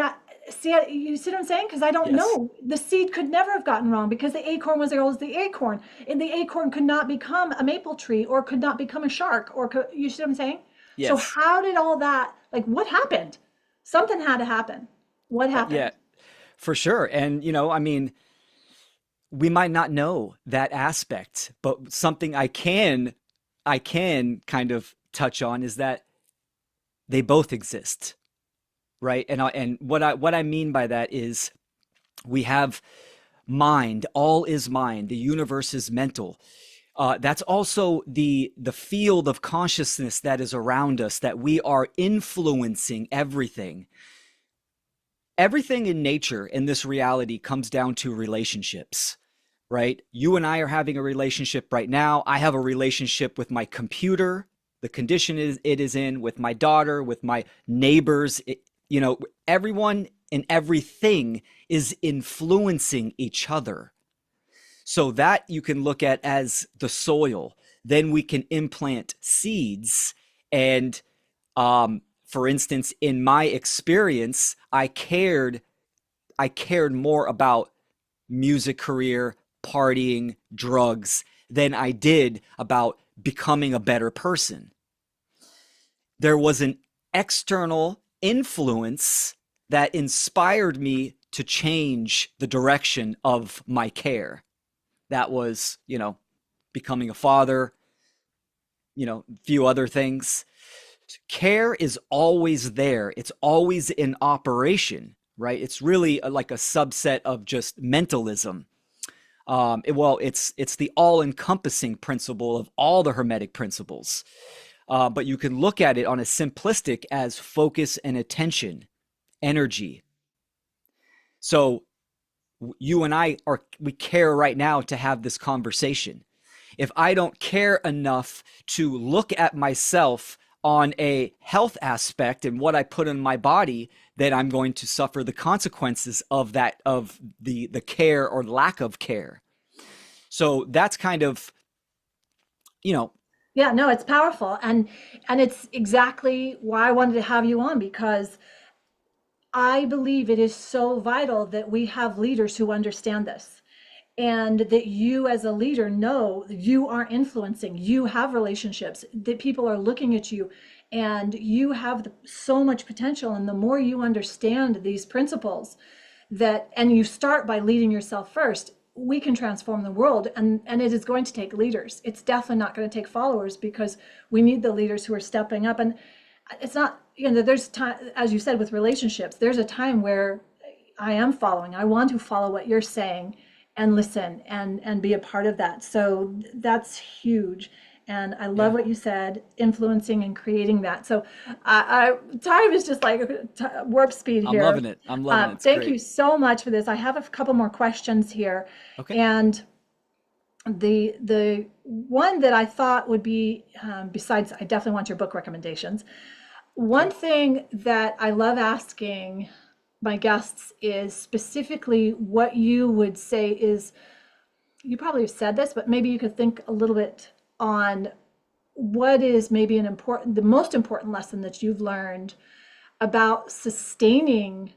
you see what I'm saying? Because I don't Yes. know. The seed could never have gotten wrong, because the acorn was always the acorn. And the acorn could not become a maple tree, or could not become a shark, or you see what I'm saying? So Yes. how did all that, like, what happened? Something had to happen. What Yeah, happened? for sure. And I mean, we might not know that aspect, but something I can kind of touch on is that they both exist, right? And what I mean by that is we have mind. All is mind. The universe is mental. That's also the field of consciousness that is around us, that we are influencing everything. Everything in nature, in this reality, comes down to relationships, right? You and I are having a relationship right now. I have a relationship with my computer, the condition it is in, with my daughter, with my neighbors. Everyone and everything is influencing each other. So that you can look at as the soil. Then we can implant seeds. And for instance, in my experience, I cared more about music career, partying, drugs than I did about becoming a better person. There was an external influence that inspired me to change the direction of my care. That was, becoming a father, a few other things. Care is always there. It's always in operation, right? It's really like a subset of just mentalism. It's the all-encompassing principle of all the Hermetic principles. But you can look at it on a simplistic as focus and attention, energy. So you and we care right now to have this conversation. If I don't care enough to look at myself on a health aspect and what I put in my body, then I'm going to suffer the consequences of that, of the care or lack of care. So that's kind of, you know, Yeah, no, it's powerful. And it's exactly why I wanted to have you on, because I believe it is so vital that we have leaders who understand this, and that you as a leader know you are influencing, you have relationships, that people are looking at you, and you have so much potential. And the more you understand these principles, that and you start by leading yourself first, we can transform the world. And it is going to take leaders. It's definitely not going to take followers, because we need the leaders who are stepping up. And it's not, there's time, as you said, with relationships, there's a time where I am following, I want to follow what you're saying and listen and be a part of that. So that's huge. And I love yeah, what you said, influencing and creating that. So time is just like warp speed I'm here. loving it. I'm loving it. It's Thank you great. so much for this. I have a couple more questions here. Okay. And the one that I thought would be, besides, I definitely want your book recommendations. One Sure. thing that I love asking my guests is specifically what you would say is, you probably have said this, but maybe you could think a little bit on what is maybe the most important lesson that you've learned about sustaining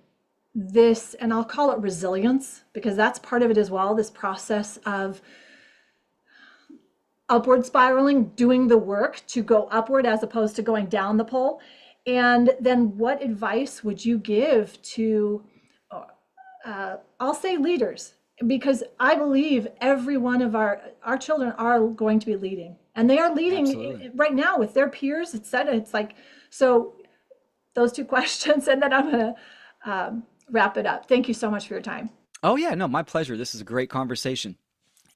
this, and I'll call it resilience, because that's part of it as well, this process of upward spiraling, doing the work to go upward as opposed to going down the pole. And then what advice would you give to, I'll say leaders, because I believe every one of our children are going to be leading, and they are Absolutely. leading right now with their peers, etc. It's like, so those two questions, and then I'm going to wrap it up. Thank you so much for your time. Oh yeah, no, my pleasure. This is a great conversation.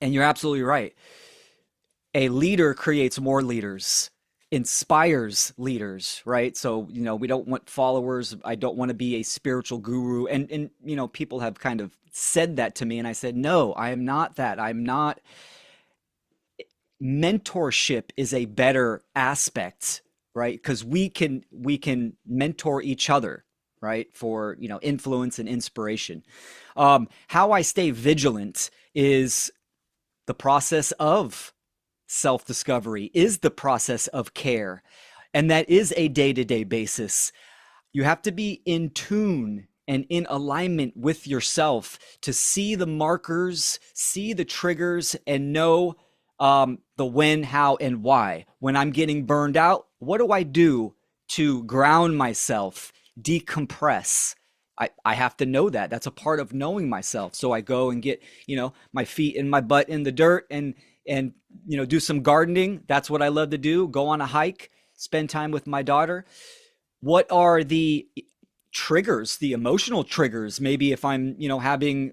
And you're absolutely right. A leader creates more leaders, inspires leaders, right? So, we don't want followers. I don't want to be a spiritual guru. And people have kind of said that to me, and I said, "No, I am not that. I'm not." Mentorship is a better aspect, right? Because we can mentor each other, right? For, influence and inspiration. How I stay vigilant is the process of self discovery, is the process of care. And that is a day to day basis. You have to be in tune and in alignment with yourself to see the markers, see the triggers, and know the when, how, and why. When I'm getting burned out, what do I do to ground myself, decompress, I have to know that. That's a part of knowing myself. So I go and get, my feet and my butt in the dirt and do some gardening. That's what I love to do. Go on a hike, spend time with my daughter. What are the triggers, the emotional triggers? Maybe if I'm, having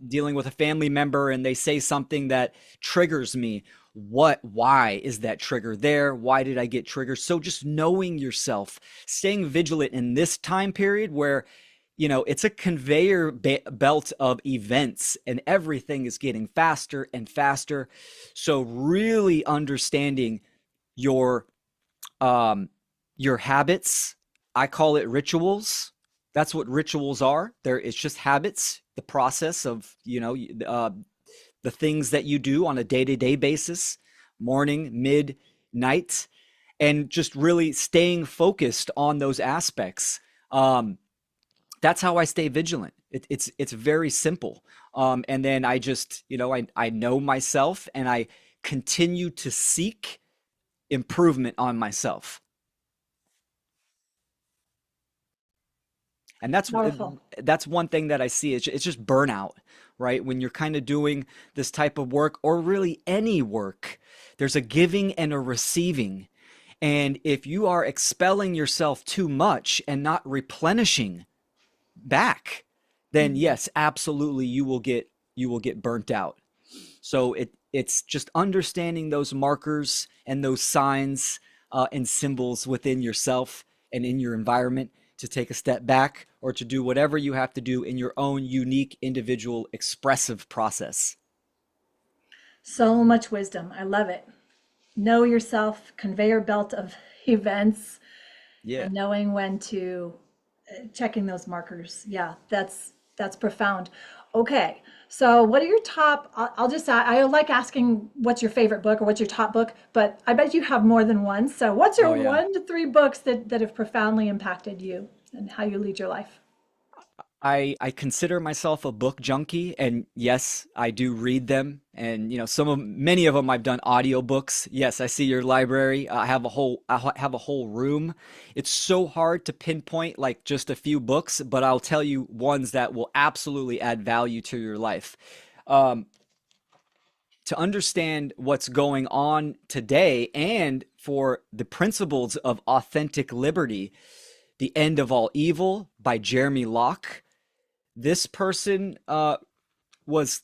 dealing with a family member and they say something that triggers me, why is that trigger there? Why did I get triggered? So just knowing yourself, staying vigilant in this time period where it's a conveyor belt of events and everything is getting faster and faster. So really understanding your um your habits. I call it rituals. That's what rituals are. It's just habits, the process of, the things that you do on a day-to-day basis, morning, mid, night, and just really staying focused on those aspects. That's how I stay vigilant. It's very simple. And then I just, I know myself and I continue to seek improvement on myself. And Powerful. that's one thing that I see. It's just burnout, right? When you're kind of doing this type of work or really any work, there's a giving and a receiving. And if you are expelling yourself too much and not replenishing back, then Mhm. yes, absolutely you will get burnt out. So it's just understanding those markers and those signs and symbols within yourself and in your environment to take a step back or to do whatever you have to do in your own unique, individual, expressive process. So much wisdom. I love it. Know yourself, conveyor belt of events, Yeah. and knowing when to checking those markers. Yeah, that's profound. Okay, so what are your top? I'll just I like asking what's your favorite book or what's your top book, but I bet you have more than one. So what's your Oh yeah. 1 to 3 books that have profoundly impacted you and how you lead your life? I consider myself a book junkie, and yes, I do read them. And many of them I've done audiobooks. Yes, I see your library. I have a whole room. It's so hard to pinpoint like just a few books, but I'll tell you ones that will absolutely add value to your life. Um, to understand what's going on today and for the principles of authentic liberty, The End of All Evil by Jeremy Locke. This person was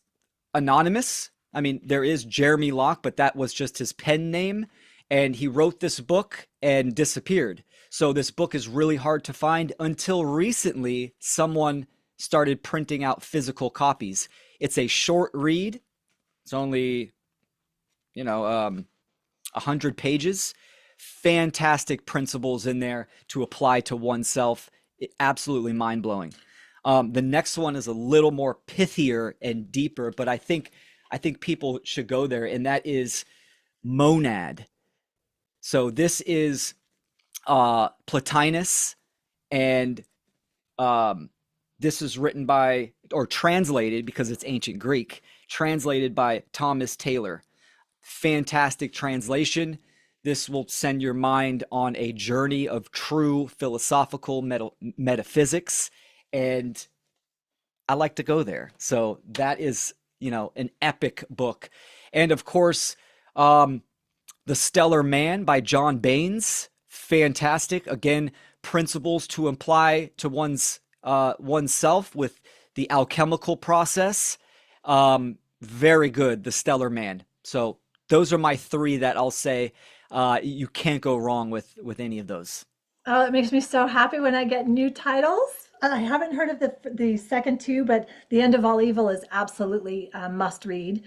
anonymous. I mean, there is Jeremy Locke, but that was just his pen name. And he wrote this book and disappeared. So this book is really hard to find until recently someone started printing out physical copies. It's a short read. It's only, 100 pages. Fantastic principles in there to apply to oneself. Absolutely mind blowing. The next one is a little more pithier and deeper, but I think people should go there, and that is Monad. So this is Plotinus, and um, this is written by or translated because it's ancient Greek, translated by Thomas Taylor. Fantastic translation. This will send your mind on a journey of true philosophical metaphysics. And I like to go there. So that is, an epic book. And of course, um, The Stellar Man by John Baines. Fantastic. Again, principles to apply to oneself with the alchemical process. Very good, The Stellar Man. So those are my three that I'll say you can't go wrong with any of those. Oh, it makes me so happy when I get new titles. I haven't heard of the second two, but The End of All Evil is absolutely a must read.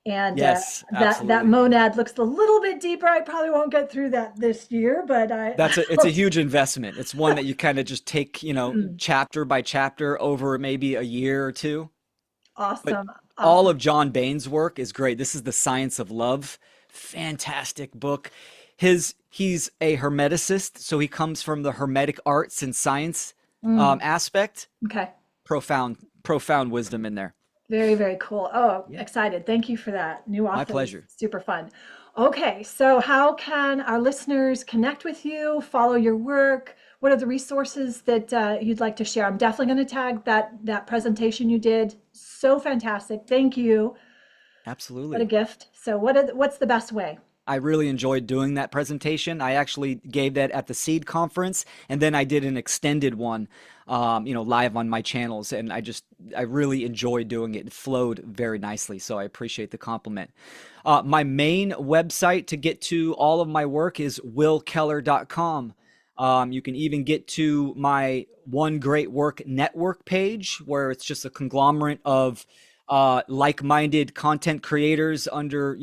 And Yes, that absolutely. monad looks a little bit deeper. I probably won't get through that this year, but I It's a huge investment. It's one that you kind of just take, chapter by chapter over maybe a year or two. But awesome, all awesome. of John Baines' work is great. This is The Science of Love. Fantastic book. He's a hermeticist, so he comes from the hermetic arts and science Mm, aspect. okay, Profound wisdom in there. very, very cool. Oh, Yeah, excited. Thank you for that. New my authors, pleasure. super fun. Okay, so how can our listeners connect with you, follow your work? what are the resources that you'd like to share? I'm definitely going to tag that presentation you did. So fantastic. Thank you. What a Absolutely. gift. So what's the best way? I really enjoyed doing that presentation. I actually gave that at the Seed conference, and then I did an extended one, live on my channels. And I really enjoyed doing it. It flowed very nicely. So I appreciate the compliment. My main website to get to all of my work is willkeller.com. You can even get to my One Great Work Network page, where it's just a conglomerate of like-minded content creators under,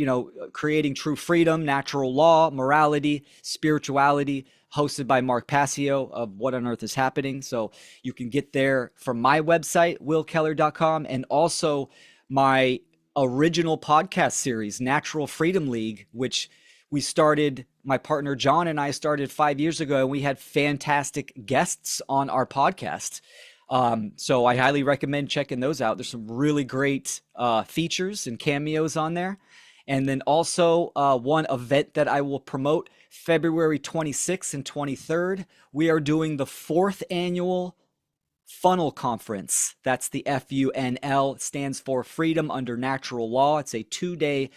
creating true freedom, natural law, morality, spirituality, hosted by Mark Passio of What on Earth is Happening. So you can get there from my website, willkeller.com, and also my original podcast series, Natural Freedom League, which my partner John and I started 5 years ago, and we had fantastic guests on our podcast. So I highly recommend checking those out. There's some really great features and cameos on there. And then also one event that I will promote February 26th and 23rd. We are doing the fourth annual Funnel Conference. That's the FUNL. It stands for Freedom Under Natural Law. It's a 2-day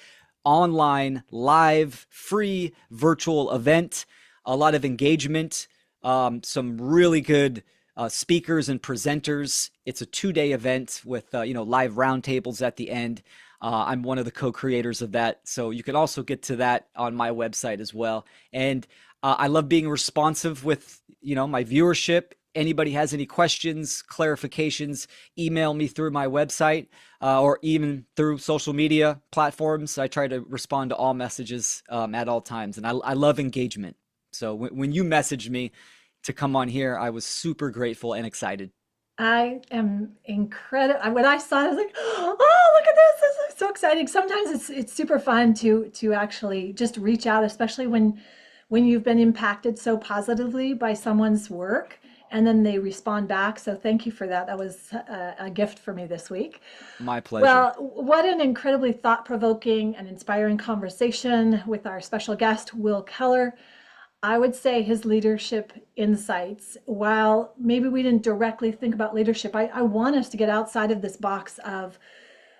online, live, free virtual event. A lot of engagement, some really good speakers and presenters. It's a 2-day event with live roundtables at the end. I'm one of the co-creators of that, so you can also get to that on my website as well. And I love being responsive with my viewership. Anybody has any questions, clarifications, email me through my website or even through social media platforms. I try to respond to all messages at all times, and I love engagement. So when you messaged me to come on here, I was super grateful and excited. I am incredible. When I saw it, I was like, "Oh, look at this! This is so exciting." Sometimes it's super fun to actually just reach out, especially when you've been impacted so positively by someone's work, and then they respond back. So thank you for that. That was a gift for me this week. My pleasure. Well, what an incredibly thought-provoking and inspiring conversation with our special guest, Will Keller. I would say his leadership insights, while maybe we didn't directly think about leadership, I want us to get outside of this box of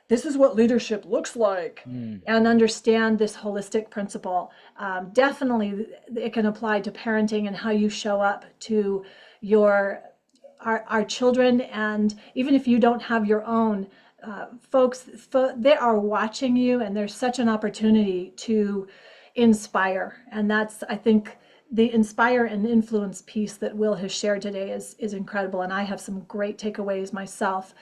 this is what leadership looks like Mm. and understand this holistic principle. Definitely, it can apply to parenting and how you show up to your our children, and even if you don't have your own folks, they are watching you, and there's such an opportunity to inspire. And that's, I think, the inspire and influence piece that Will has shared today is incredible, and I have some great takeaways myself.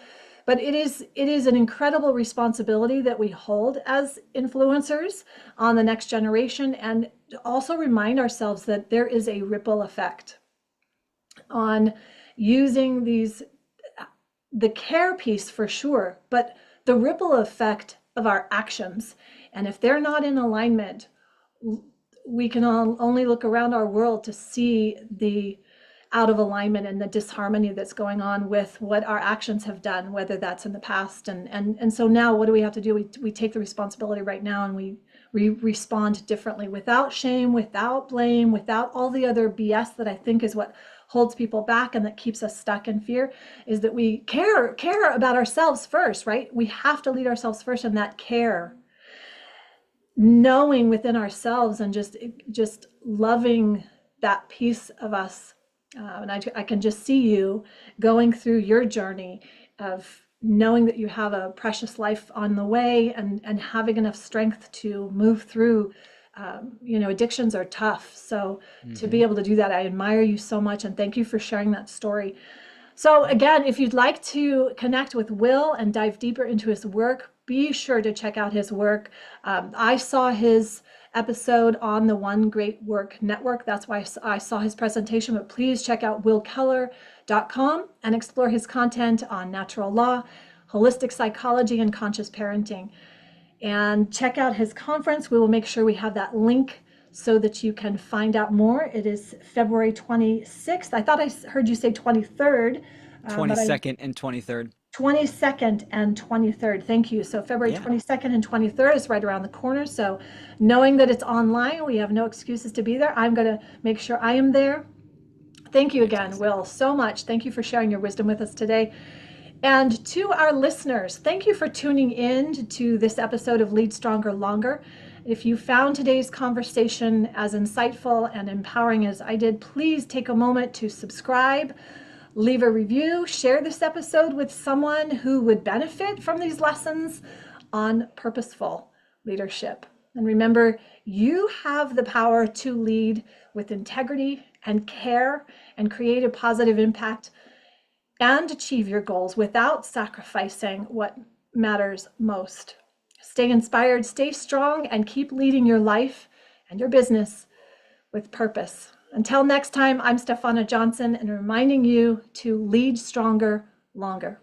But it is an incredible responsibility that we hold as influencers on the next generation, and also remind ourselves that there is a ripple effect on using the care piece for sure, but the ripple effect of our actions. And if they're not in alignment, we can only look around our world to see the out of alignment and the disharmony that's going on with what our actions have done, whether that's in the past. And so now what do we have to do? We take the responsibility right now, and we respond differently, without shame, without blame, without all the other BS that I think is what holds people back and that keeps us stuck in fear, is that we care about ourselves first, right? We have to lead ourselves first, and that care, knowing within ourselves and just loving that piece of us. And I can just see you going through your journey of knowing that you have a precious life on the way, and having enough strength to move through. Addictions are tough. So to be Hmm. able to do that, I admire you so much, and thank you for sharing that story. So again, if you'd like to connect with Will and dive deeper into his work, be sure to check out his work. I saw his episode on the One Great Work Network. That's why I saw his presentation, but please check out willkeller.com and explore his content on natural law, holistic psychology, and conscious parenting. And check out his conference. We will make sure we have that link so that you can find out more. It is February 26th. I thought I heard you say 23rd, but I 22nd and 23rd. 22nd and 23rd. Thank you. So February Yeah. 22nd and 23rd is right around the corner. So knowing that it's online, we have no excuses to be there. I'm going to make sure I am there. Thank you again, Fantastic. Will, so much. Thank you for sharing your wisdom with us today. And to our listeners, thank you for tuning in to this episode of Lead Stronger Longer. If you found today's conversation as insightful and empowering as I did, please take a moment to subscribe, leave a review, share this episode with someone who would benefit from these lessons on purposeful leadership. And remember, you have the power to lead with integrity and care and create a positive impact and achieve your goals without sacrificing what matters most. Stay inspired, stay strong, and keep leading your life and your business with purpose. Until next time, I'm Stefana Johnson, and reminding you to lead stronger, longer.